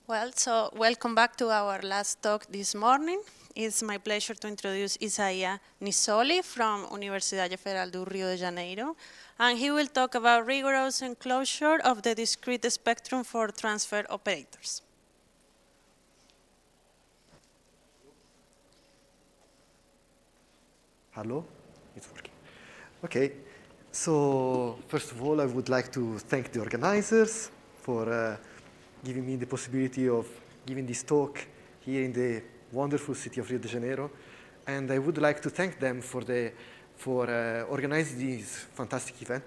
Well, so welcome back to our last talk this morning. It's my pleasure to introduce Isaia Nisoli from Universidade Federal do Rio de Janeiro, and he will talk about rigorous enclosure of the discrete spectrum for transfer operators. Hello? It's working. Okay. So, first of all, I would like to thank the organizers for giving me the possibility of giving this talk here in the wonderful city of Rio de Janeiro. And I would like to thank them for organizing this fantastic event.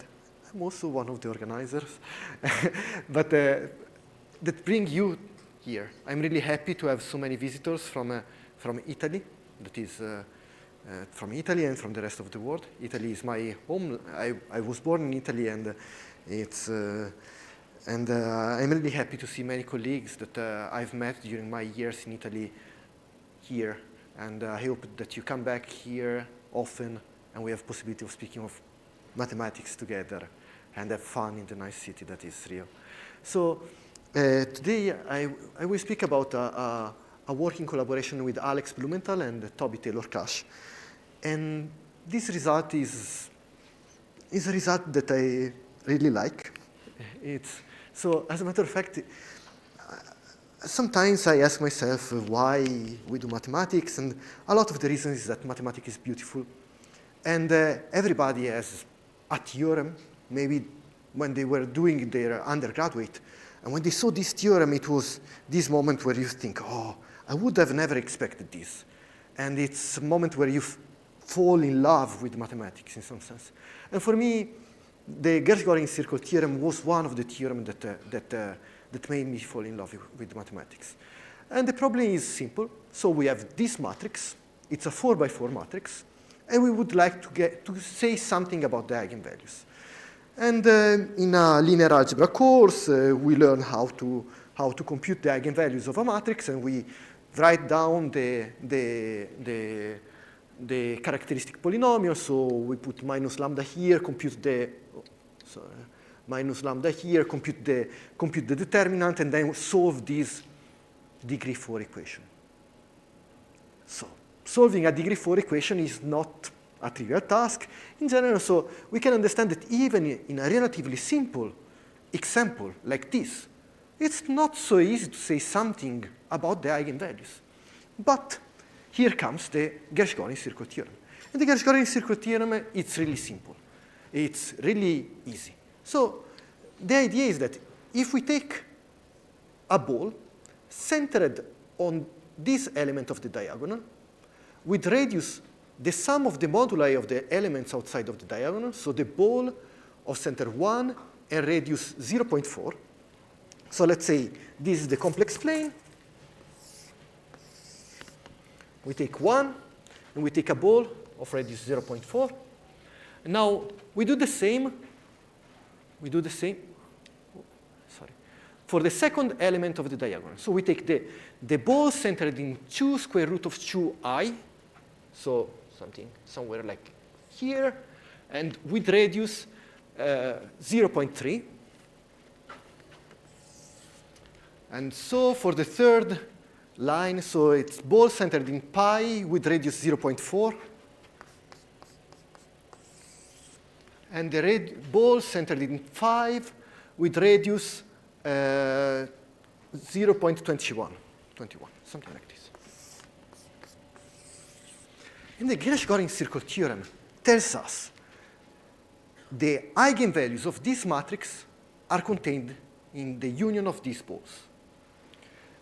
I'm also one of the organizers. But that bring you here. I'm really happy to have so many visitors from Italy, that is from Italy and from the rest of the world. Italy is my home. I was born in Italy, and I'm really happy to see many colleagues that I've met during my years in Italy here. And I hope that you come back here often, and we have possibility of speaking of mathematics together and have fun in the nice city that is Rio. So today I will speak about a working collaboration with Alex Blumenthal and Toby Taylor-Cash. And this result is a result that I really like. So as a matter of fact, sometimes I ask myself why we do mathematics, and a lot of the reason is that mathematics is beautiful. And everybody has a theorem, maybe when they were doing their undergraduate. And when they saw this theorem, it was this moment where you think, oh, I would have never expected this. And it's a moment where you fall in love with mathematics in some sense. And for me, the Gershgorin circle theorem was one of the theorems that made me fall in love with mathematics. And the problem is simple. So we have this matrix. It's a 4x4 matrix. And we would like to say something about the eigenvalues. And in a linear algebra course, we learn how to compute the eigenvalues of a matrix, and we write down the characteristic polynomial. So we put minus lambda here, compute the minus lambda here, compute the determinant, and then solve this degree 4 equation. So solving a degree 4 equation is not a trivial task in general, so we can understand that even in a relatively simple example like this, it's not so easy to say something about the eigenvalues. But here comes the Gershgorin circle theorem. And the Gershgorin circle theorem, it's really simple. It's really easy. So the idea is that if we take a ball centered on this element of the diagonal, with radius the sum of the moduli of the elements outside of the diagonal, so the ball of center 1 and radius 0.4. So let's say this is the complex plane. We take 1, and we take a ball of radius 0.4. And now we do the same. For the second element of the diagonal. So we take the ball centered in 2 square root of 2i, so somewhere like here, and with radius 0.3. And so for the third line, so it's ball centered in pi with radius 0.4. And the ball centered in 5 with radius 0.21, something like this. And the Gershgorin circle theorem tells us the eigenvalues of this matrix are contained in the union of these balls.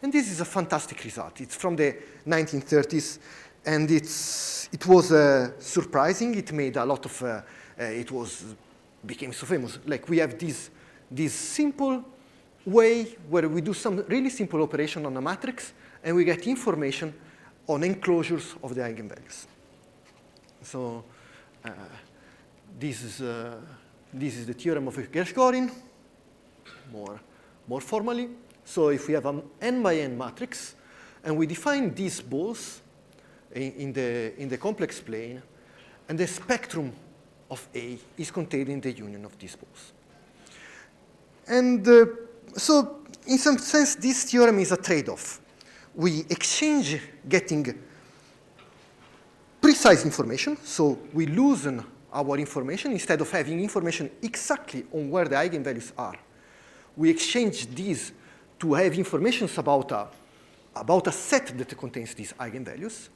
And this is a fantastic result. It's from the 1930s, and it was surprising. It made a lot of, became so famous. Like we have this simple way where we do some really simple operation on a matrix, and we get information on enclosures of the eigenvalues. So this is the theorem of Gershgorin, more formally. So if we have an n by n matrix, and we define these balls in the complex plane, and the spectrum of A is contained in the union of these balls. And So in some sense, this theorem is a trade-off. We exchange getting precise information, so we loosen our information instead of having information exactly on where the eigenvalues are. We exchange these to have information about a set that contains these eigenvalues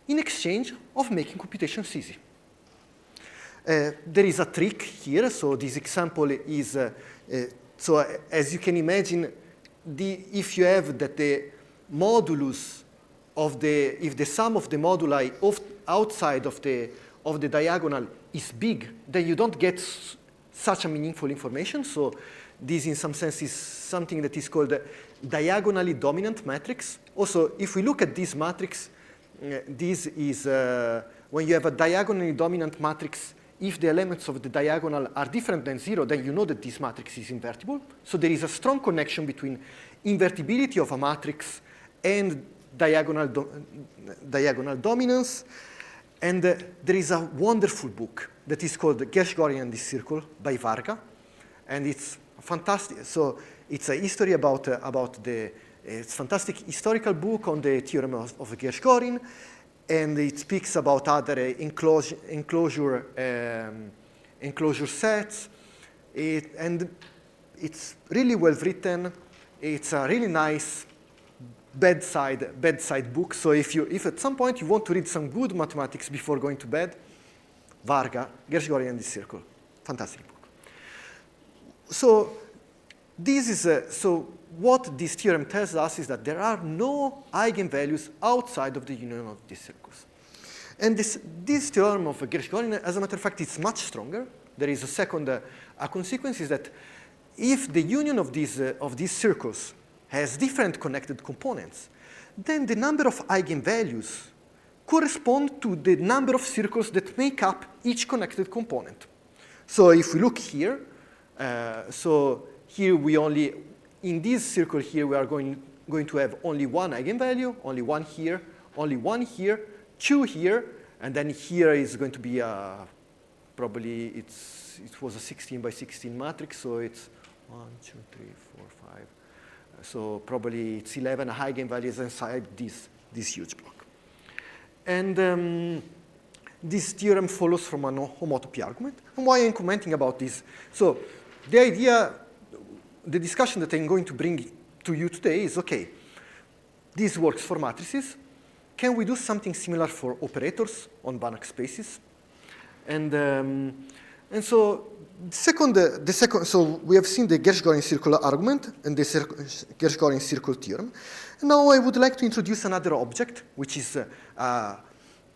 in exchange of making computations easy. There is a trick here. So this example is, so as you can imagine, if you have that the modulus of if the sum of the moduli outside of the diagonal is big, then you don't get such a meaningful information. So this, in some sense, is something that is called a diagonally dominant matrix. Also, if we look at this matrix, this is when you have a diagonally dominant matrix, if the elements of the diagonal are different than 0, then you know that this matrix is invertible. So there is a strong connection between invertibility of a matrix and diagonal dominance. And there is a wonderful book that is called Gershgorin and the Circle by Varga. And it's fantastic. So it's a history about it's a fantastic historical book on the theorem of Gershgorin. And it speaks about other enclosure sets. And it's really well written. It's a really nice bedside book. So if at some point you want to read some good mathematics before going to bed, Varga, Gershgorin and the Circle, fantastic book. So this is so what this theorem tells us is that there are no eigenvalues outside of the union of these circles. And this theorem of Gershgorin, as a matter of fact, it's much stronger. There is a second consequence is that if the union of these circles has different connected components, then the number of eigenvalues correspond to the number of circles that make up each connected component. So if we look here, so here we only, in this circle here, we are going to have only one eigenvalue, only one here, 2 here, and then here is going to be probably it was a 16 by 16 matrix, so it's 1, 2, 3, 4, 5. So probably it's 11 eigenvalues inside this huge block. And this theorem follows from an homotopy argument. And why I'm commenting about this? So the idea, the discussion that I'm going to bring to you today is, OK, this works for matrices. Can we do something similar for operators on Banach spaces? And so the second, so we have seen the Gershgorin circle argument and the Gershgorin circle theorem. And now I would like to introduce another object, which is a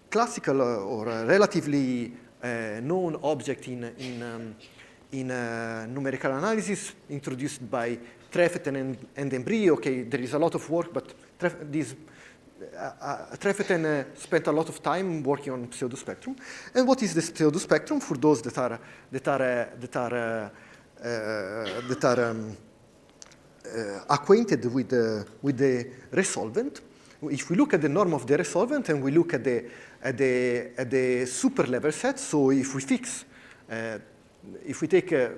classical or a relatively known object in numerical analysis, introduced by Trefethen and Embry. Okay, there is a lot of work, but Trefethen spent a lot of time working on pseudospectrum. And what is the pseudospectrum for those that are acquainted with the resolvent? If we look at the norm of the resolvent and we look at the super level set, so if we fix, if we take an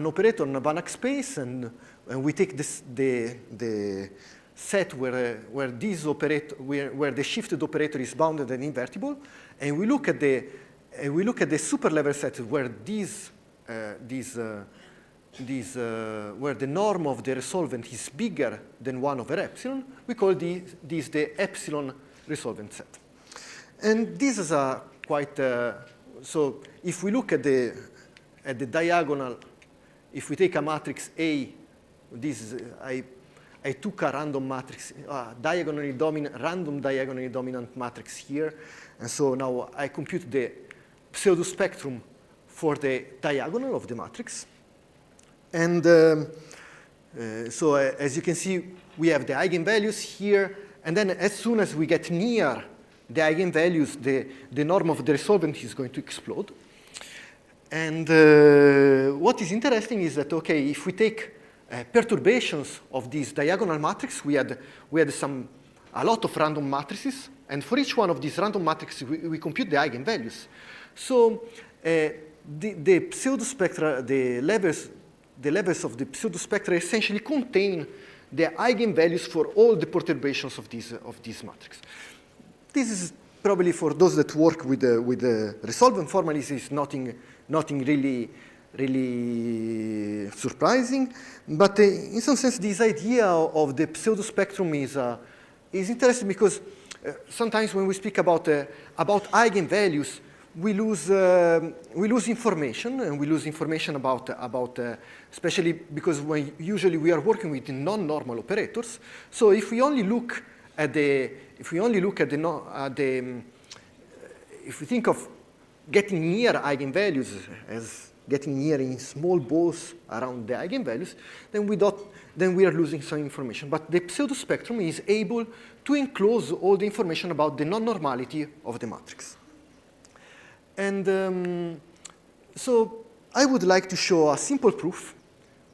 operator on a Banach space and we take the set where the shifted operator is bounded and invertible, and we look at the super level set where where the norm of the resolvent is bigger than 1 over epsilon, we call this the epsilon resolvent set. And this is a quite so if we look at the diagonal, if we take a matrix A, this is I took a random matrix, random diagonally dominant matrix here, and so now I compute the pseudospectrum for the diagonal of the matrix. And so as you can see, we have the eigenvalues here, and then as soon as we get near the eigenvalues, the norm of the resolvent is going to explode. And what is interesting is that, okay, if we take perturbations of this diagonal matrix, we had a lot of random matrices, and for each one of these random matrices, we compute the eigenvalues. So the pseudospectra, the levels the levels of the pseudospectra essentially contain the eigenvalues for all the perturbations of this matrix. This is probably for those that work with the resolvent formalism is nothing really surprising, but in some sense this idea of the pseudospectrum is interesting because sometimes when we speak about eigenvalues, we lose information, and we lose information about especially because usually we are working with non-normal operators. So if we only look at if we think of getting near eigenvalues as getting near in small balls around the eigenvalues, then we are losing some information. But the pseudospectrum is able to enclose all the information about the non-normality of the matrix. And so I would like to show a simple proof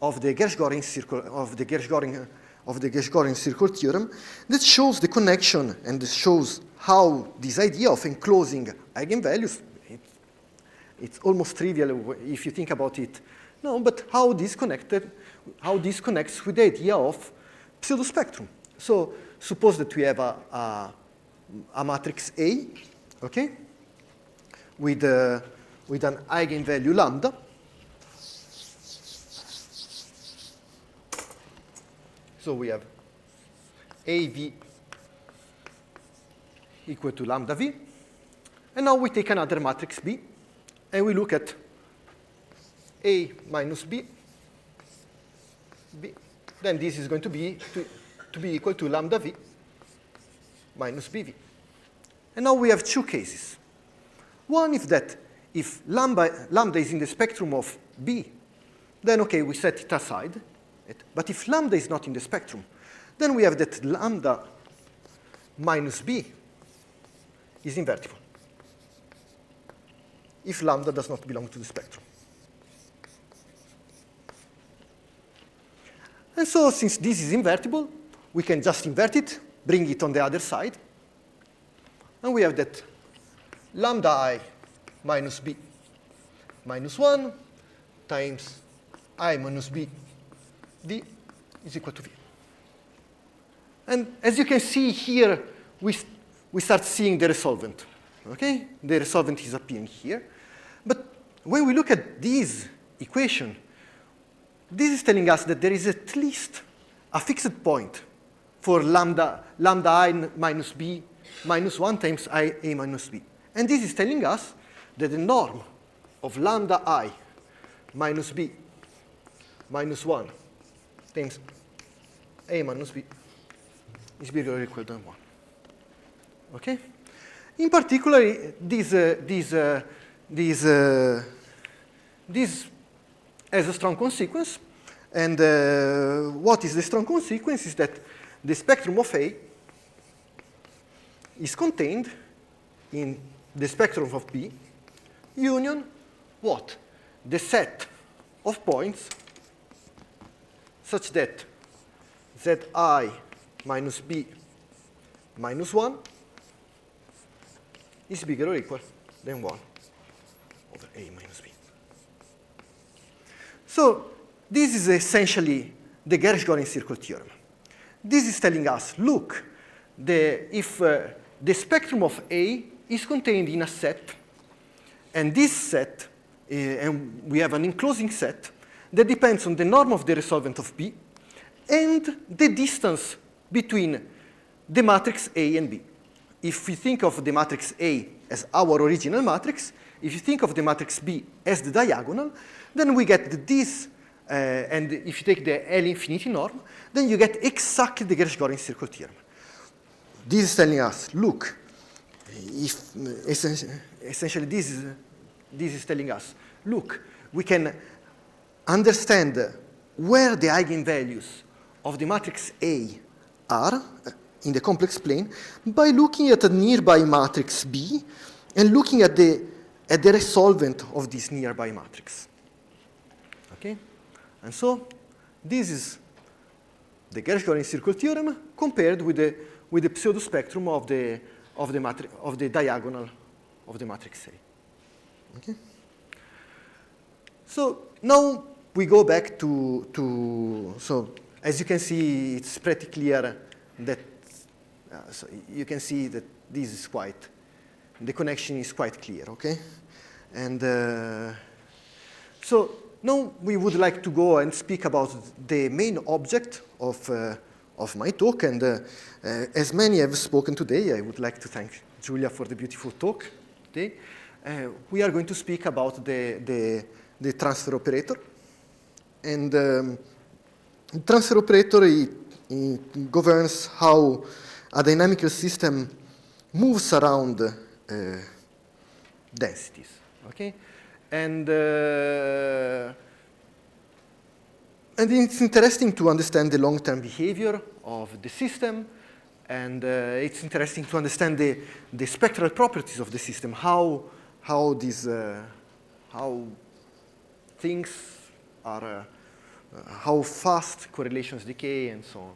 of the Gershgorin circle theorem that shows the connection and shows how this idea of enclosing eigenvalues, it's almost trivial if you think about it. No, but how this connects with the idea of pseudospectrum. So suppose that we have a matrix A, okay, with an eigenvalue lambda. So we have AV equal to lambda V. And now we take another matrix B, and we look at A minus B. Then this is going to be equal to lambda V minus BV. And now we have two cases. One is that if lambda is in the spectrum of B, then okay, we set it aside. But if lambda is not in the spectrum, then we have that lambda minus B is invertible if lambda does not belong to the spectrum. And so since this is invertible, we can just invert it, bring it on the other side, and we have that lambda I minus B minus 1 times I minus B D is equal to V. And as you can see here, we start seeing the resolvent. Okay? The resolvent is appearing here. But when we look at this equation, this is telling us that there is at least a fixed point for lambda I minus B minus 1 times I A minus B. And this is telling us that the norm of lambda I minus B minus 1 times A minus B is bigger or equal than 1. Okay? In particular, this has a strong consequence. And what is the strong consequence is that the spectrum of A is contained in the spectrum of B union what? The set of points such that Zi minus B minus 1 is bigger or equal than 1 over A minus B. So this is essentially the Gershgorin circle theorem. This is telling us, look, if the spectrum of A is contained in a set, and this set, and we have an enclosing set that depends on the norm of the resolvent of B and the distance between the matrix A and B. If we think of the matrix A as our original matrix, if you think of the matrix B as the diagonal, then we get this, and if you take the L infinity norm, then you get exactly the Gershgorin circle theorem. This is telling us, look, if essentially this is telling us, look, we can understand where the eigenvalues of the matrix A are in the complex plane by looking at a nearby matrix B and looking at the resolvent of this nearby matrix. Okay? And so this is the Gershgorin circle theorem compared with the pseudospectrum of the diagonal of the matrix A. Okay? So now we go back so as you can see, it's pretty clear that, so you can see that this is the connection is quite clear, okay? And so now we would like to go and speak about the main object of my talk, and as many have spoken today, I would like to thank Julia for the beautiful talk today. We are going to speak about the transfer operator. And the transfer operator it governs how a dynamical system moves around densities, okay? And it's interesting to understand the long-term behavior of the system, and it's interesting to understand the spectral properties of the system, how things are, how fast correlations decay, and so on.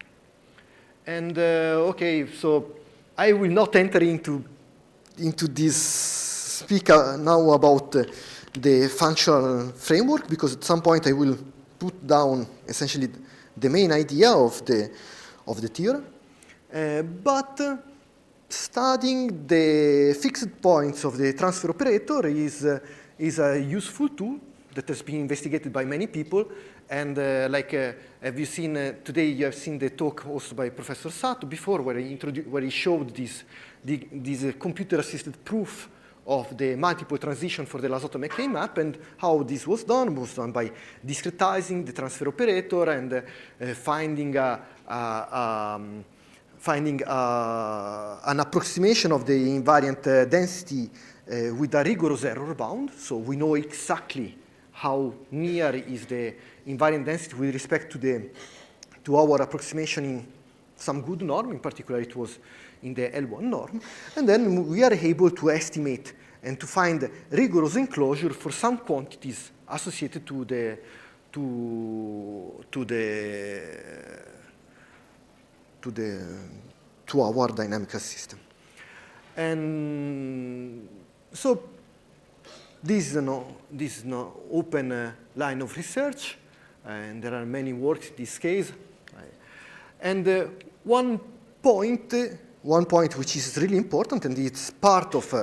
And okay, so I will not enter into this speak now about the functional framework, because at some point I will put down essentially the main idea of the theorem. But studying the fixed points of the transfer operator is a useful tool that has been investigated by many people. And have you seen today? You have seen the talk also by Professor Sato before, where he showed this computer-assisted proof of the multiple transition for the Lasotto-McKay map, and how this was done by discretizing the transfer operator and finding an approximation of the invariant density with a rigorous error bound. So we know exactly how near is the invariant density with respect to our approximation in some good norm. In particular, it was in the L1 norm. And then we are able to estimate and to find rigorous enclosure for some quantities associated to our dynamical system. And so this is an open line of research, and there are many works in this case. And one point which is really important, and it's part of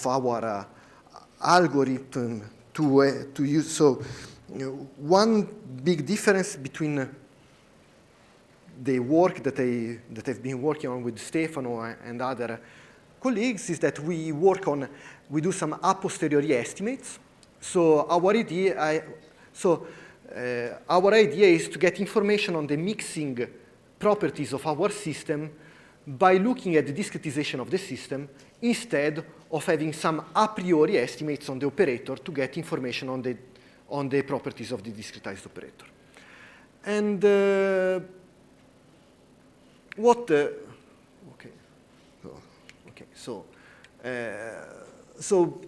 our algorithm to use. So one big difference between the work that I've been working on with Stefano and other colleagues is that we do some a posteriori estimates. So our idea is to get information on the mixing properties of our system by looking at the discretization of the system, instead of having some a priori estimates on the operator to get information on the properties of the discretized operator. And so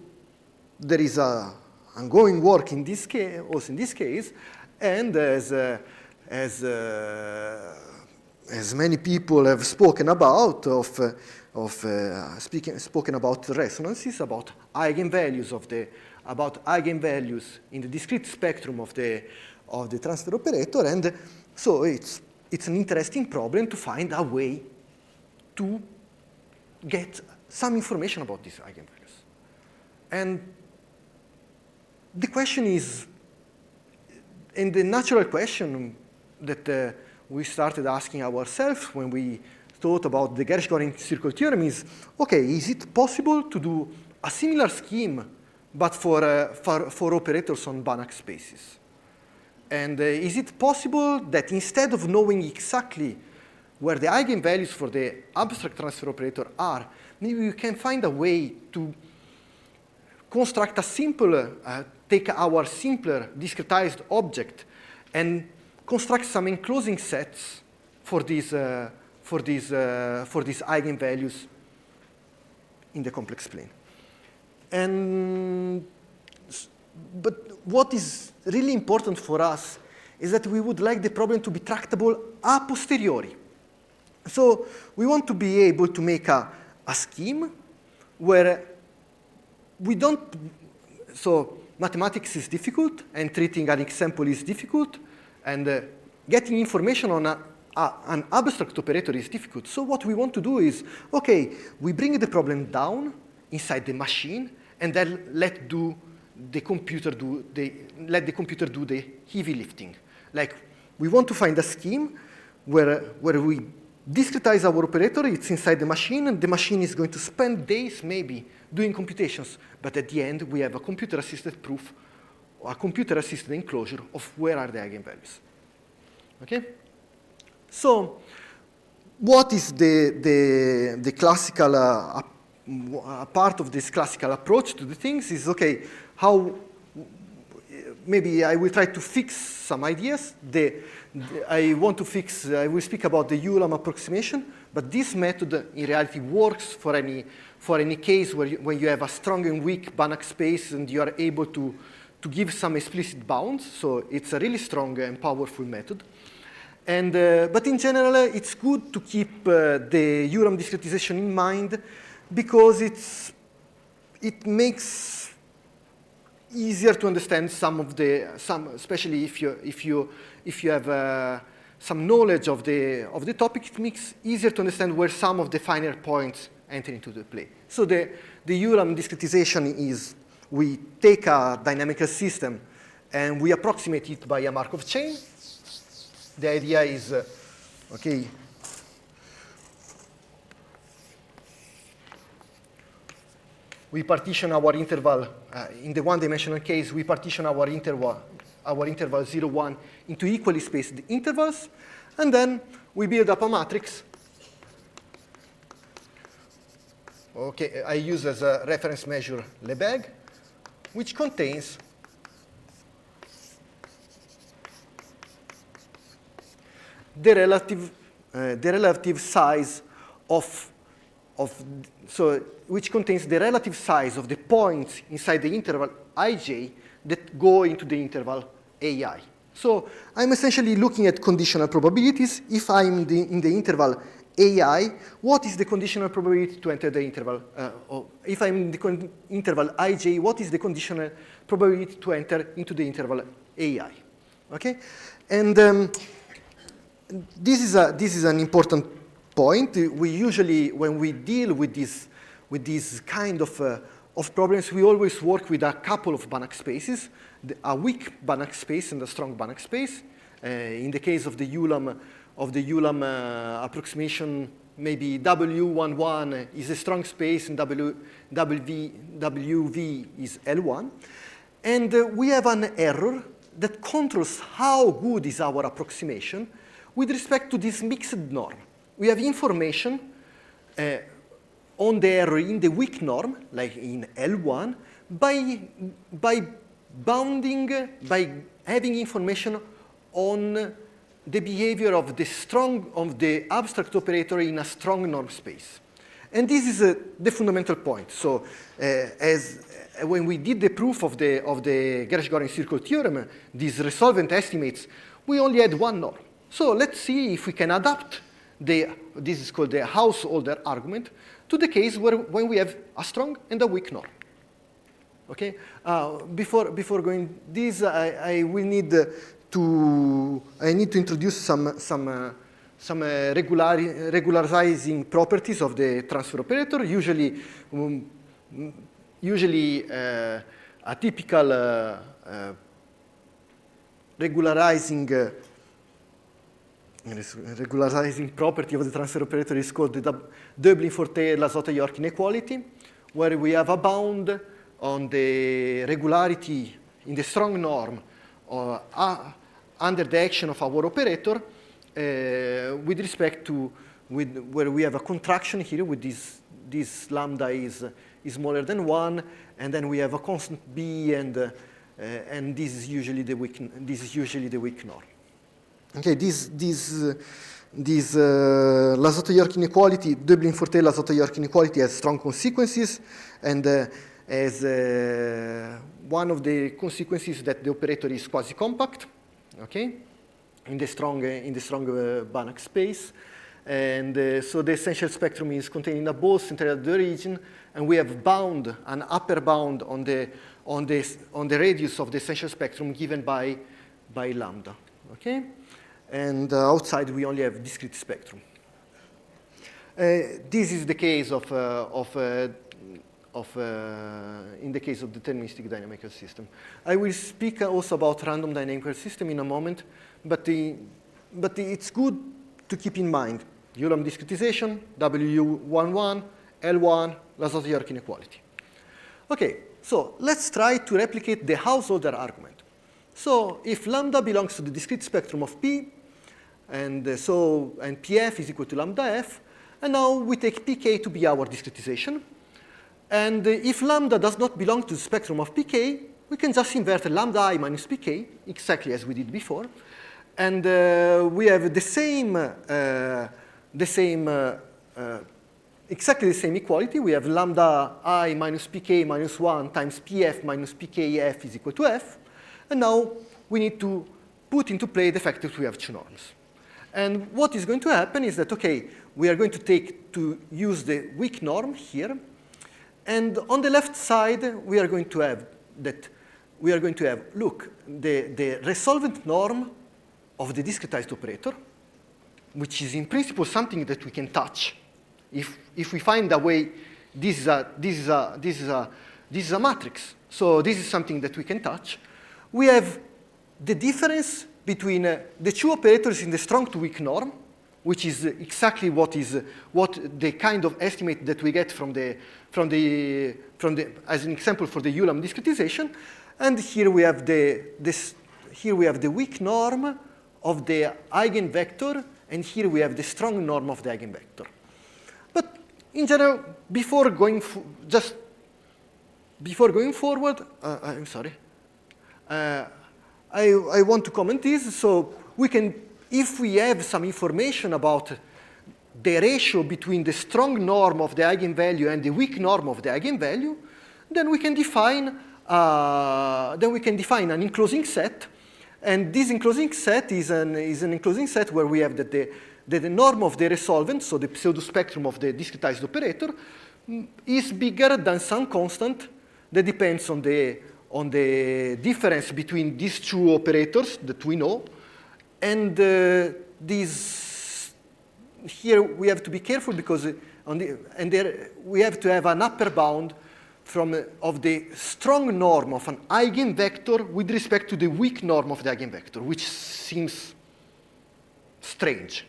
there is a ongoing work in this case, also in this case, and as many people have spoken about spoken about resonances, about eigenvalues in the discrete spectrum of the transfer operator, and so it's an interesting problem to find a way to get some information about these eigenvalues. And the question is, and the natural question that we started asking ourselves when we thought about the Gershgorin circle theorem is, okay, is it possible to do a similar scheme, but for operators on Banach spaces? And is it possible that instead of knowing exactly where the eigenvalues for the abstract transfer operator are, maybe we can find a way to construct a simple, take our simpler discretized object and construct some enclosing sets for these eigenvalues in the complex plane. But what is really important for us is that we would like the problem to be tractable a posteriori. So we want to be able to make a scheme where we don't, so mathematics is difficult, and treating an example is difficult, and getting information on an abstract operator is difficult. So what we want to do is, okay, we bring the problem down inside the machine, and then let the computer do the heavy lifting. Like, we want to find a scheme where we discretize our operator, it's inside the machine, and the machine is going to spend days maybe doing computations, but at the end we have a computer-assisted proof, or a computer-assisted enclosure of where are the eigenvalues. Okay? So, what is the classical, part of this classical approach to the things is, okay, how, maybe I will try to fix some ideas. I will speak about the Ulam approximation, but this method in reality works for any case when you have a strong and weak Banach space and you are able to give some explicit bounds. So it's a really strong and powerful method. And, but in general, it's good to keep the Ulam discretization in mind because it makes easier to understand especially if you have some knowledge of the topic, it makes easier to understand where some of the finer points enter into the play. So the Ulam discretization is we take a dynamical system and we approximate it by a Markov chain. The idea is, okay, we partition our interval, in the one-dimensional case, we partition our interval 0, 1 into equally spaced intervals, and then we build up a matrix. Okay, I use as a reference measure Lebesgue, which contains the relative size which contains the relative size of the points inside the interval ij that go into the interval ai. So I'm essentially looking at conditional probabilities. If I'm in the interval ai, what is the conditional probability to enter the interval? If I'm in the interval ij, what is the conditional probability to enter into the interval ai? Okay, and this is an important point. We usually, when we deal with these kind of problems, we always work with a couple of Banach spaces, a weak Banach space and a strong Banach space. In the case of the Ulam approximation, maybe W11 is a strong space and WV is L1. And we have an error that controls how good is our approximation with respect to this mixed norm. We have information on the error in the weak norm, like in L1, by having information on the behavior of the abstract operator in a strong norm space. And this is the fundamental point. So when we did the proof of the Gershgorin circle theorem, these resolvent estimates, we only had one norm. So let's see if we can adapt this is called the Hausholder argument, to the case when we have a strong and a weak norm. Okay? Before going this, I need to introduce some regularizing properties of the transfer operator. Usually a typical regularizing property of the transfer operator is called the Döblin-Fortet-Lazotta-York inequality, where we have a bound on the regularity in the strong norm under the action of our operator with respect to where we have a contraction here with this lambda is smaller than 1, and then we have a constant b, and this is usually the weak norm. Okay, this Lazotta-York inequality, Döblin-Fortet-Lazotta-York inequality has strong consequences, and as one of the consequences that the operator is quasi-compact, okay, in the strong Banach space, and so the essential spectrum is contained in a both central the region, and we have an upper bound on on the radius of the essential spectrum given by lambda, okay? And outside we only have discrete spectrum. This is the case in the case of deterministic dynamical system. I will speak also about random dynamical system in a moment, but it's good to keep in mind Ulam discretization, WU11, L1, Lazotte-York inequality. Okay, so let's try to replicate the Hausholder argument. So if lambda belongs to the discrete spectrum of P, and Pf is equal to lambda f, and now we take Pk to be our discretization. And if lambda does not belong to the spectrum of Pk, we can just invert lambda I minus Pk, exactly as we did before. And we have exactly the same equality. We have lambda I minus Pk minus 1 times Pf minus Pkf is equal to f. And now we need to put into play the fact that we have two norms. And what is going to happen is that, okay, we are going to use the weak norm here. And on the left side, we are going to have, look, the resolvent norm of the discretized operator, which is in principle something that we can touch. If we find a way, this is a matrix. So this is something that we can touch. We have the difference between the two operators in the strong to weak norm, which is exactly what the kind of estimate that we get from the as an example for the Ulam discretization. And here we have the weak norm of the eigenvector, and here we have the strong norm of the eigenvector. But in general, before going forward, I'm sorry. I want to comment this. So we can, if we have some information about the ratio between the strong norm of the eigenvalue and the weak norm of the eigenvalue, then we can define an enclosing set. And this enclosing set is an enclosing set where we have that the norm of the resolvent, so the pseudo-spectrum of the discretized operator, is bigger than some constant that depends on the difference between these two operators that we know. And here we have to be careful because we have to have an upper bound of the strong norm of an eigenvector with respect to the weak norm of the eigenvector, which seems strange.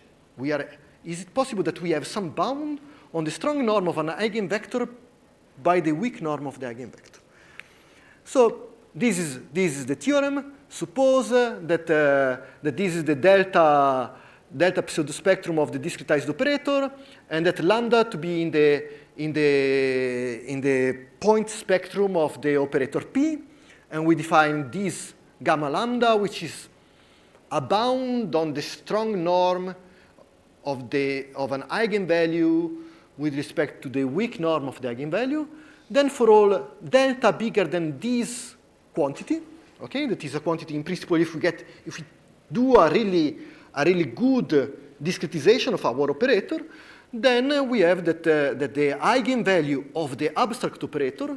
Is it possible that we have some bound on the strong norm of an eigenvector by the weak norm of the eigenvector? So this is the theorem. Suppose that this is the delta pseudo-spectrum of the discretized operator, and that lambda to be in the point spectrum of the operator P, and we define this gamma lambda, which is a bound on the strong norm of an eigenvalue with respect to the weak norm of the eigenvalue. Then for all delta bigger than this quantity, okay, that is a quantity in principle if we do a really good discretization of our operator, then we have that the eigenvalue of the abstract operator,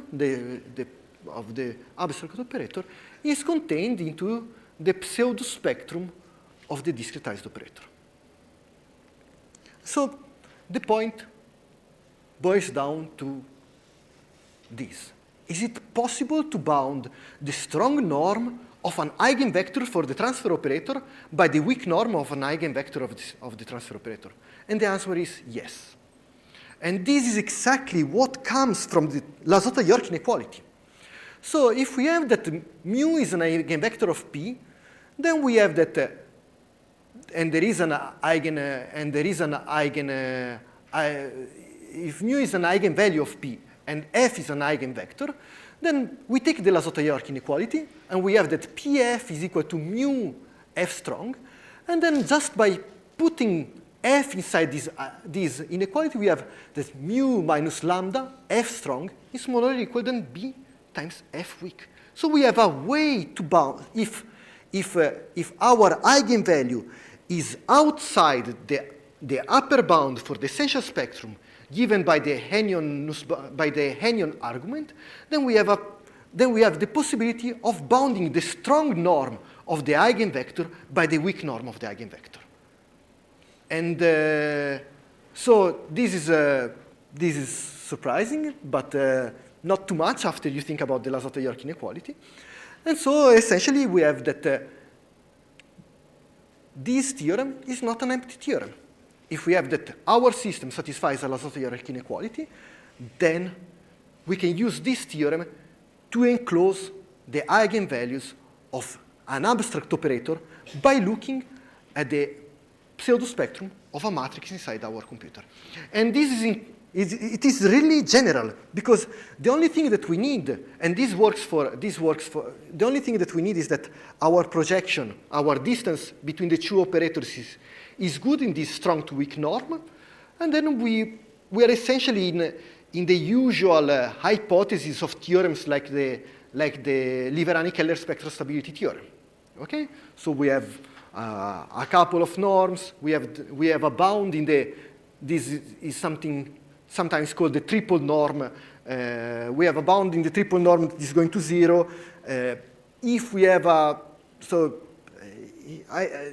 is contained into the pseudo-spectrum of the discretized operator. So the point boils down to this. Is it possible to bound the strong norm of an eigenvector for the transfer operator by the weak norm of an eigenvector of the transfer operator? And the answer is yes. And this is exactly what comes from the Lazotte-York inequality. So if we have that mu is an eigenvector of P, then we have that, if mu is an eigenvalue of P and F is an eigenvector, then we take the Lazotte-York inequality, and we have that Pf is equal to mu F strong, and then just by putting F inside this inequality, we have that mu minus lambda F strong is smaller or equal than B times F weak. So we have a way to bound, if our eigenvalue is outside the upper bound for the essential spectrum given by the Hennion argument, then we have then we have the possibility of bounding the strong norm of the eigenvector by the weak norm of the eigenvector. And so this is surprising, but not too much after you think about the Lazotta-York inequality. And so essentially we have that this theorem is not an empty theorem. If we have that our system satisfies a Lazotta-York inequality, then we can use this theorem to enclose the eigenvalues of an abstract operator by looking at the pseudo-spectrum of a matrix inside our computer. And this is it is really general, because the only thing that we need, and the only thing that we need is that our projection, our distance between the two operators is good in this strong to weak norm, and then we are essentially in the usual hypothesis of theorems like the Liverani-Keller spectral stability theorem. Okay, so we have a couple of norms. We have a bound in the. This is something sometimes called the triple norm. We have a bound in the triple norm that is going to 0. If we have a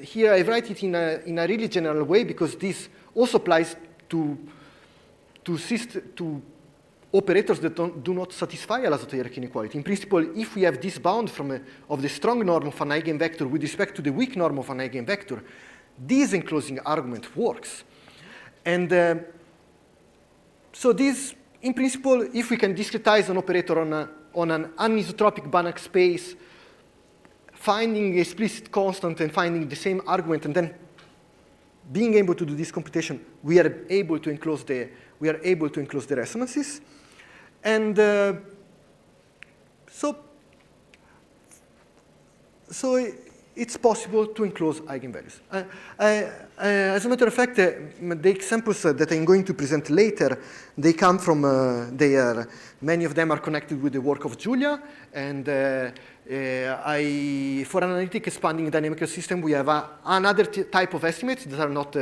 here I write it in a really general way because this also applies to operators that do not satisfy a Lazotta-York inequality. In principle, if we have this bound of the strong norm of an eigenvector with respect to the weak norm of an eigenvector, this enclosing argument works. And so this, in principle, if we can discretize an operator on an anisotropic Banach space, finding explicit constant and finding the same argument, and then being able to do this computation, we are able to enclose the resonances. And so it's possible to enclose eigenvalues. As a matter of fact, the examples that I'm going to present later, they come from, many of them are connected with the work of Giulia, and for an analytic expanding dynamical system, we have another type of estimates that are not,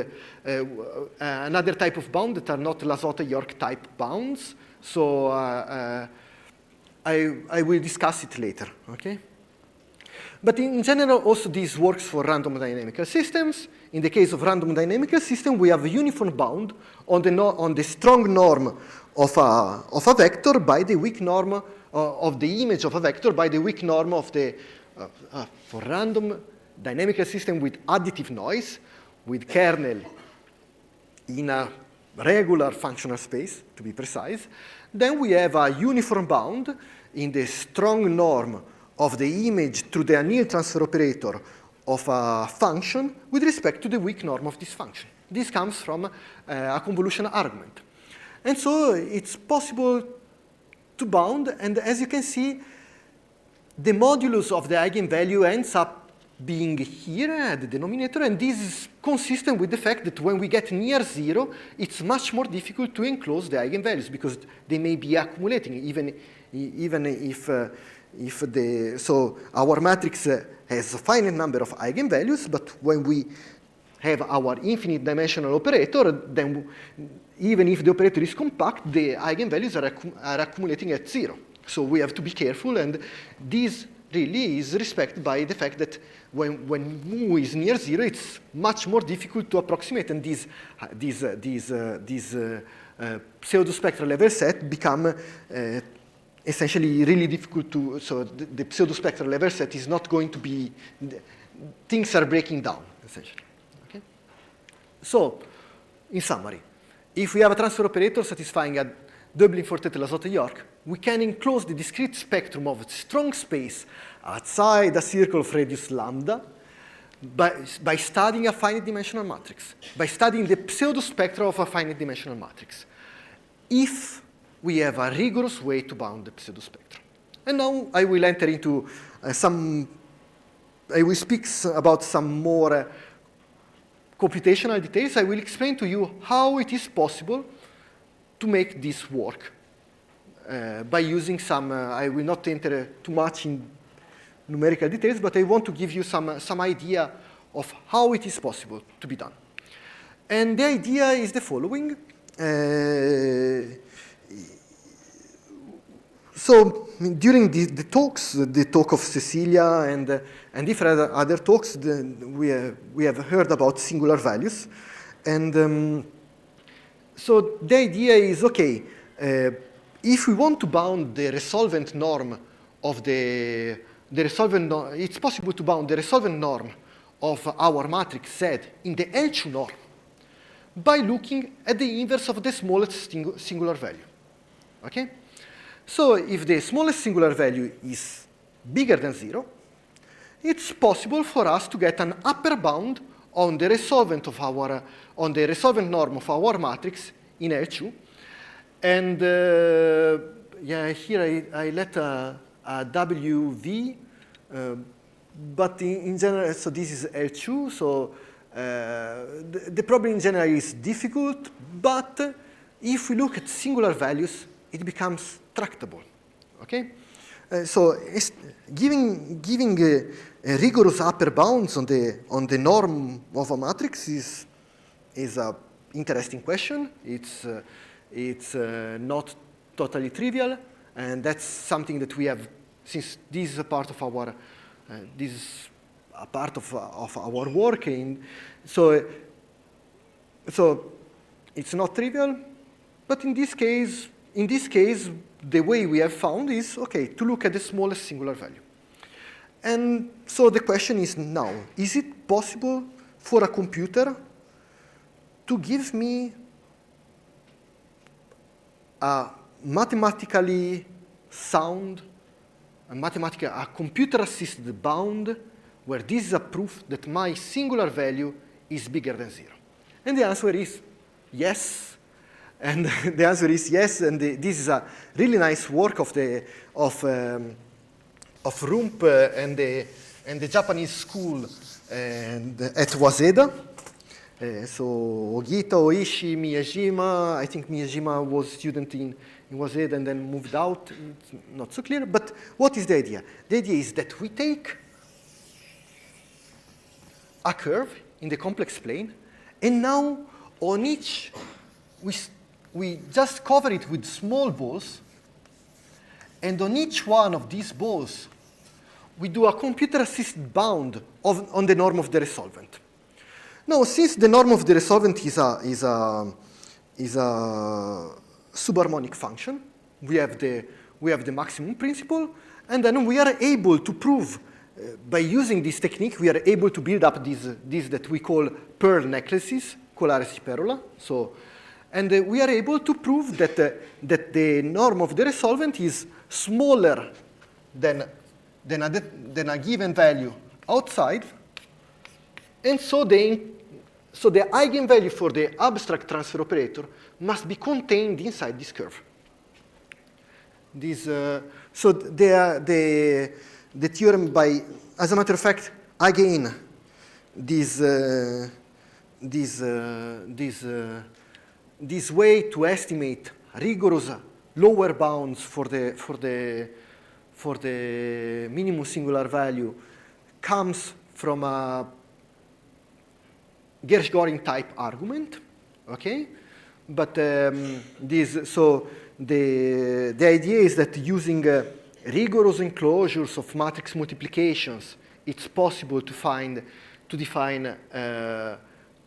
another type of bound that are not Lazotta-York type bounds. So I will discuss it later, okay? But in general, also this works for random dynamical systems. In the case of random dynamical system, we have a uniform bound on the strong norm of a vector by the weak norm of the image of a vector by the weak norm of the, for random dynamical system with additive noise, with kernel in a regular functional space, to be precise, then we have a uniform bound in the strong norm of the image through the anneal transfer operator of a function with respect to the weak norm of this function. This comes from a convolution argument. And so it's possible to bound, and as you can see, the modulus of the eigenvalue ends up being here at the denominator, and this is consistent with the fact that when we get near 0, it's much more difficult to enclose the eigenvalues because they may be accumulating, even if so our matrix has a finite number of eigenvalues, but when we have our infinite dimensional operator, then even if the operator is compact, the eigenvalues are accumulating at 0. So we have to be careful, and this really is respected by the fact that when mu is near 0, it's much more difficult to approximate, and these pseudo-spectral level set become essentially really difficult to, so the pseudo-spectral level set is not going to be, things are breaking down, essentially. Okay? So, in summary, if we have a transfer operator satisfying a doubling for theta Lazotta-York, we can enclose the discrete spectrum of a strong space outside a circle of radius lambda by studying a finite dimensional matrix, by studying the pseudo-spectra of a finite dimensional matrix, if we have a rigorous way to bound the pseudo-spectrum. And now I will enter into I will speak about some more computational details. I will explain to you how it is possible to make this work by using some, I will not enter too much in numerical details, but I want to give you some idea of how it is possible to be done. And the idea is the following. So during the talks, the talk of Cecilia and different other talks, we have heard about singular values. And so the idea is, okay, if we want to bound the resolvent norm of it's possible to bound the resolvent norm of our matrix Z in the L2 norm by looking at the inverse of the smallest singular value, okay? So if the smallest singular value is bigger than 0, it's possible for us to get an upper bound on the resolvent norm of our matrix in L2. And yeah, here I let a WV, but in general, so this is L2, so the problem in general is difficult, but if we look at singular values, it becomes tractable, okay? So it's giving rigorous upper bounds on the norm of a matrix is a interesting question. It's not totally trivial, and that's something that we have, since this is a part of our our work. So it's not trivial, but in this case, the way we have found is, okay, to look at the smallest singular value. And so the question is now, is it possible for a computer to give me a mathematically sound, a computer-assisted bound where this is a proof that my singular value is bigger than 0? And the answer is yes. And the answer is yes, and this is a really nice work of Rump and the Japanese school at Waseda. So Ogita, Oishi, Miyajima. I think Miyajima was a student in Waseda and then moved out. It's not so clear, but what is the idea? The idea is that we take a curve in the complex plane, and now on each we just cover it with small balls, and on each one of these balls, we do a computer-assisted bound on the norm of the resolvent. Now, since the norm of the resolvent is a subharmonic function, we have the maximum principle, and then we are able to prove, by using this technique, we are able to build up these that we call pearl necklaces, Colares Perola. So, and we are able to prove that the norm of the resolvent is smaller than a given value outside, and so the eigenvalue for the abstract transfer operator must be contained inside this curve. So the theorem as a matter of fact, again, this way to estimate rigorous lower bounds for the minimum singular value comes from a Gershgorin type argument, okay? But the idea is that using rigorous enclosures of matrix multiplications, it's possible to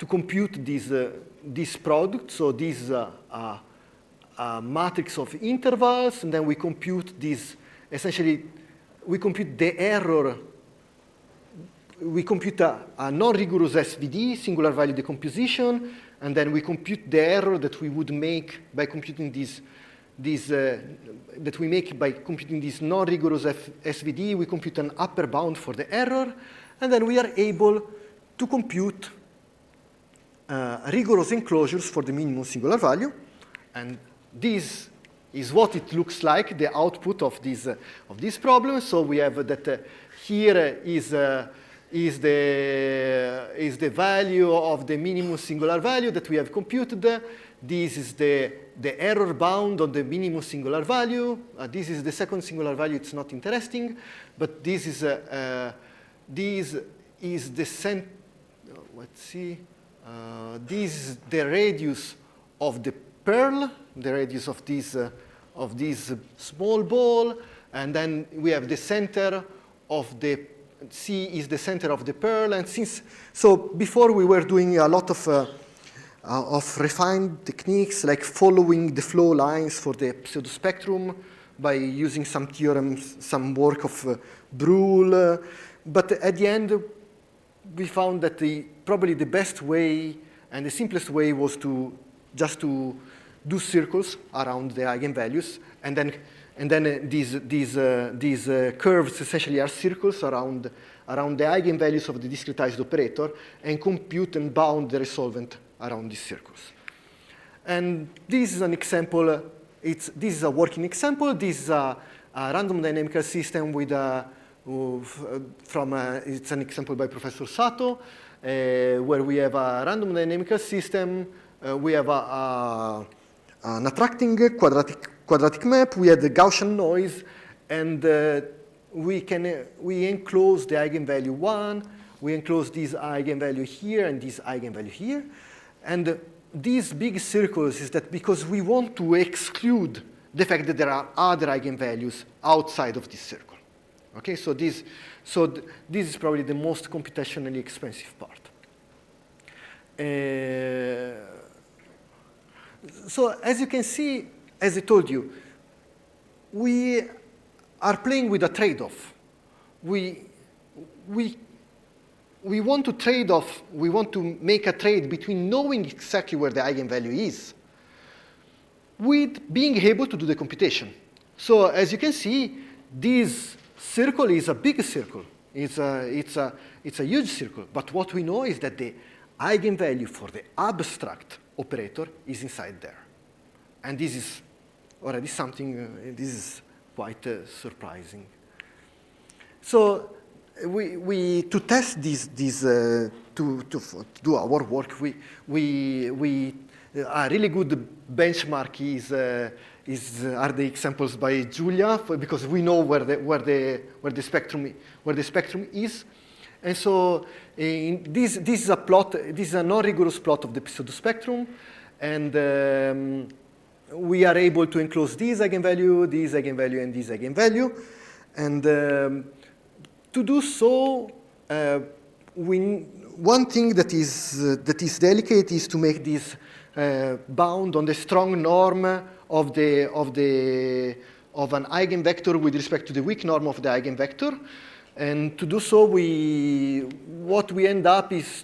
compute this product. So this is a matrix of intervals, and then we compute this. Essentially, we compute the error. We compute a non-rigorous SVD, singular value decomposition, and then we compute the error that we would make by computing this non-rigorous SVD. We compute an upper bound for the error, and then we are able to compute rigorous enclosures for the minimum singular value. And this is what it looks like, the output of this problem. So we have that here is the value of the minimum singular value that we have computed. This is the error bound on the minimum singular value. This is the second singular value. It's not interesting, but this is the let's see. This is the radius of the pearl, the radius of this small ball, and then we have the center of the C is the center of the pearl. And so before we were doing a lot of refined techniques like following the flow lines for the pseudospectrum by using some theorems, some work of Brühl. But at the end, we found that probably the best way and the simplest way was just to do circles around the eigenvalues, and then these curves essentially are circles around the eigenvalues of the discretized operator, and compute and bound the resolvent around these circles. And this is an example. This is a working example. This is a random dynamical system with it's an example by Professor Sato, where we have a random dynamical system. We have an attracting quadratic map. We have the Gaussian noise, and we enclose the eigenvalue 1. We enclose this eigenvalue here and this eigenvalue here. And these big circles is that because we want to exclude the fact that there are other eigenvalues outside of this circle. Okay, so this is probably the most computationally expensive part. So as you can see, as I told you, we are playing with a trade-off. We want to trade off, we want to make a trade between knowing exactly where the eigenvalue is with being able to do the computation. So as you can see, this circle is a big circle. It's a huge circle. But what we know is that the eigenvalue for the abstract operator is inside there. And this is already something, this is quite surprising. So to test to do our work, a really good benchmark are the examples by Giulia, because we know where the spectrum is. And so this is a plot. This is a non-rigorous plot of the pseudospectrum, and we are able to enclose this eigenvalue, and this eigenvalue, and to do so, one thing that is delicate is to make this bound on the strong norm of an eigenvector with respect to the weak norm of the eigenvector. And to do so, what we end up is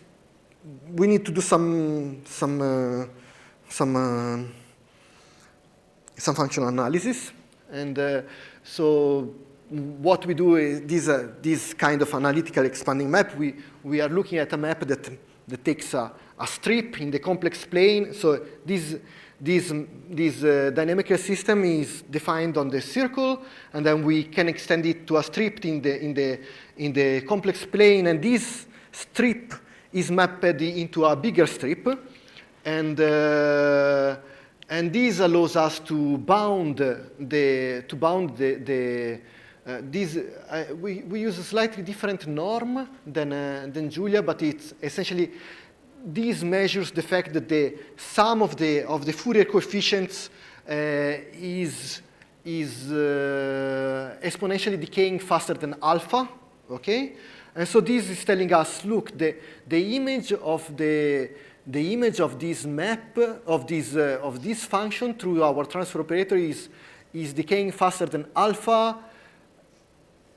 we need to do some functional analysis. And so what we do is this kind of analytical expanding map. We are looking at a map that takes a strip in the complex plane. So this dynamical system is defined on the circle, and then we can extend it to a strip in the complex plane, and this strip is mapped into a bigger strip, and this allows us to bound we use a slightly different norm than Giulia, but it's essentially this measures the fact that the sum of the Fourier coefficients is exponentially decaying faster than alpha. Okay, and so this is telling us, look, the image of this map of this function through our transfer operator is decaying faster than alpha.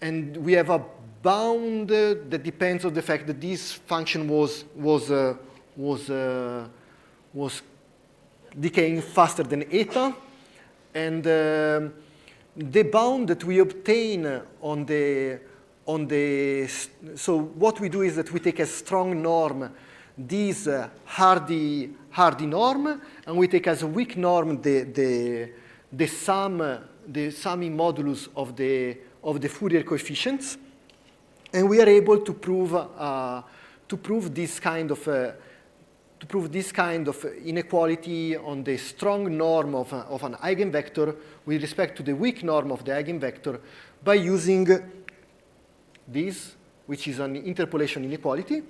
And we have a bound that depends on the fact that this function was decaying faster than eta. And the bound that we obtain so what we do is that we take a strong norm, this hardy norm, and we take as a weak norm the summing modulus of the Fourier coefficients, and we are able to prove this kind of inequality on the strong norm of an eigenvector with respect to the weak norm of the eigenvector by using this, which is an interpolation inequality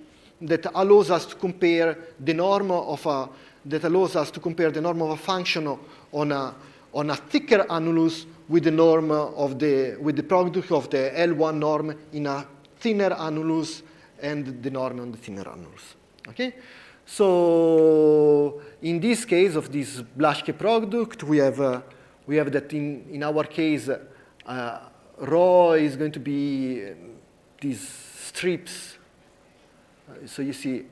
that allows us to compare the norm of a function on on a thicker annulus with the norm with the product of the L1 norm in a thinner annulus and the norm on the thinner annulus. Okay? So in this case of this Blaschke product, we have that in our case, rho is going to be these strips. So you see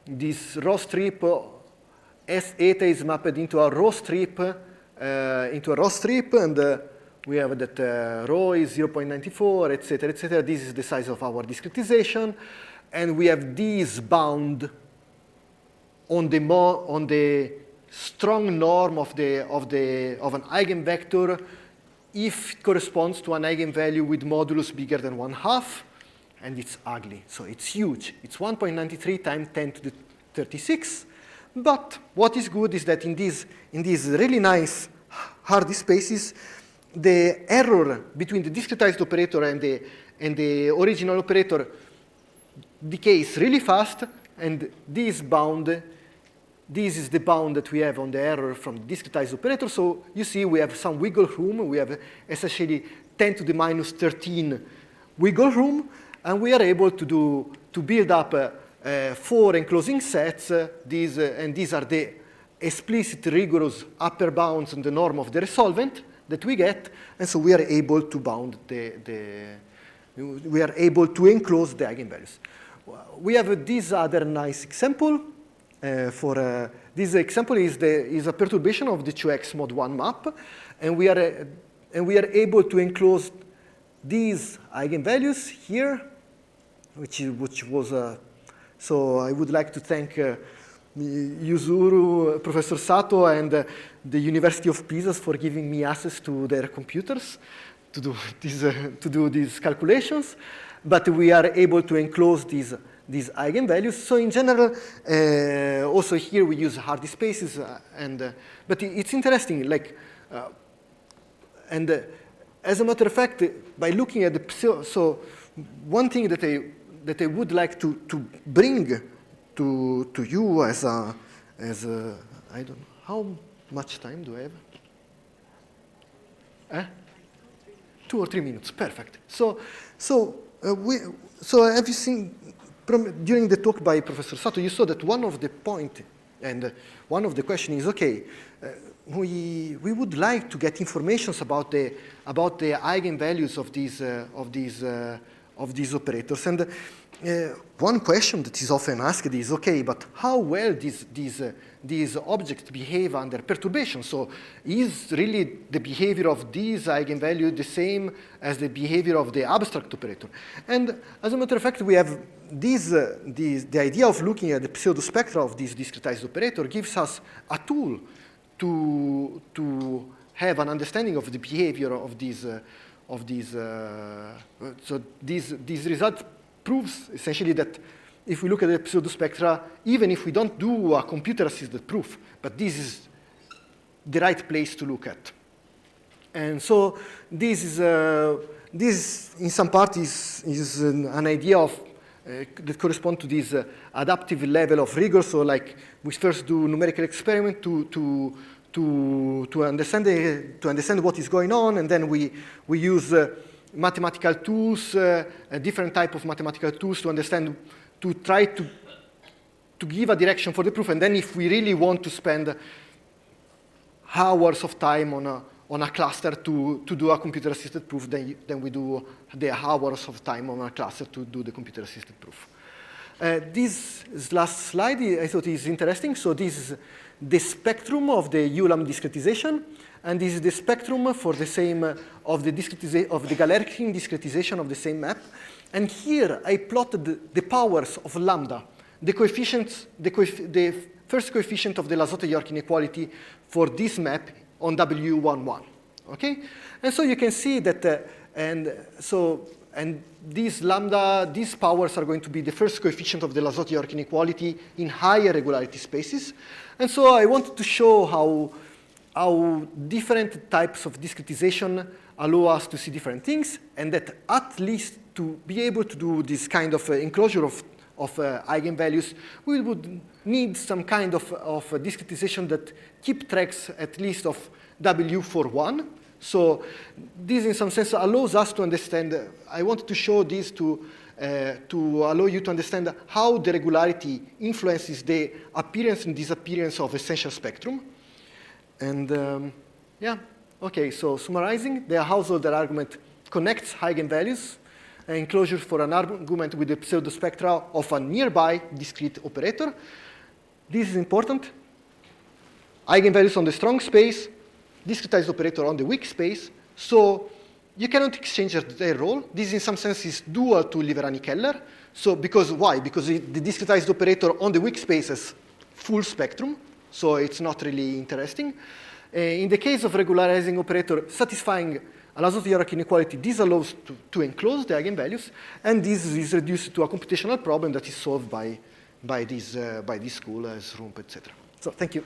this rho strip, S eta is mapped into a rho strip, and we have that rho is 0.94, etc., etc. This is the size of our discretization, and we have this bound on the strong norm of an eigenvector if it corresponds to an eigenvalue with modulus bigger than 1/2, and it's ugly, so it's huge. It's 1.93 times 10 to the 36. But what is good is that in these really nice Hardy spaces, the error between the discretized operator and the original operator decays really fast, and this is the bound that we have on the error from the discretized operator. So you see we have some wiggle room. We have essentially 10 to the minus 13 wiggle room, and we are able to build up 4 enclosing sets. These are the explicit rigorous upper bounds on the norm of the resolvent that we get, and so we are able to bound we are able to enclose the eigenvalues. We have this other nice example. This example is a perturbation of the 2x mod 1 map, and we are able to enclose these eigenvalues here, which was so I would like to thank Yuzuru, Professor Sato, and the University of Pisa for giving me access to their computers to do these calculations. But we are able to enclose these eigenvalues. So in general, also here we use Hardy spaces, but it's interesting. As a matter of fact, by looking at so one thing that I would like to bring to you as I don't know, how much time do I have? 2 or 3 minutes, perfect. So have you seen, during the talk by Professor Sato, you saw that one of the point and one of the question is, okay, we would like to get informations about the eigenvalues of these operators. And one question that is often asked is, okay, but how well these objects behave under perturbation? So is really the behavior of these eigenvalue the same as the behavior of the abstract operator? And as a matter of fact, we have the idea of looking at the pseudospectra of this discretized operator gives us a tool to have an understanding of the behavior of these. So this result proves essentially that if we look at the pseudospectra, even if we don't do a computer-assisted proof, but this is the right place to look at. And so this in some part is an idea of that correspond to this adaptive level of rigor. So like we first do numerical experiment to understand what is going on, and then we use mathematical tools, a different type of mathematical tools to understand, to try to give a direction for the proof. And then if we really want to spend hours of time on a cluster to do a computer-assisted proof, then we do the hours of time on a cluster to do the computer-assisted proof. This last slide I thought is interesting. So this is the spectrum of the Ulam discretization, and this is the spectrum for the same of the Galerkin discretization of the same map. And here I plotted the powers of lambda, the coefficients, the first coefficient of the Lazotte-York inequality for this map on W11. Okay, and so you can see that, and these lambda, these powers are going to be the first coefficient of the Lazotte-York inequality in higher regularity spaces. And so I wanted to show how different types of discretization allow us to see different things, and that at least to be able to do this kind of enclosure eigenvalues, we would need some kind of discretization that keep tracks at least of W for 1. So this, in some sense, allows us to understand. I wanted to show this to allow you to understand how the regularity influences the appearance and disappearance of essential spectrum. And yeah, okay, so summarizing, the Hausdorff argument connects eigenvalues enclosure for an argument with the pseudospectra of a nearby discrete operator. This is important. Eigenvalues on the strong space, discretized operator on the weak space. So you cannot exchange their role. This, in some sense, is dual to Liverani-Keller. So because why? Because the discretized operator on the weak space has full spectrum, so it's not really interesting. In the case of regularizing operator satisfying a Lazoff hierarchy inequality, this allows to enclose the eigenvalues, and this is reduced to a computational problem that is solved by this school as Rump, etc. So thank you.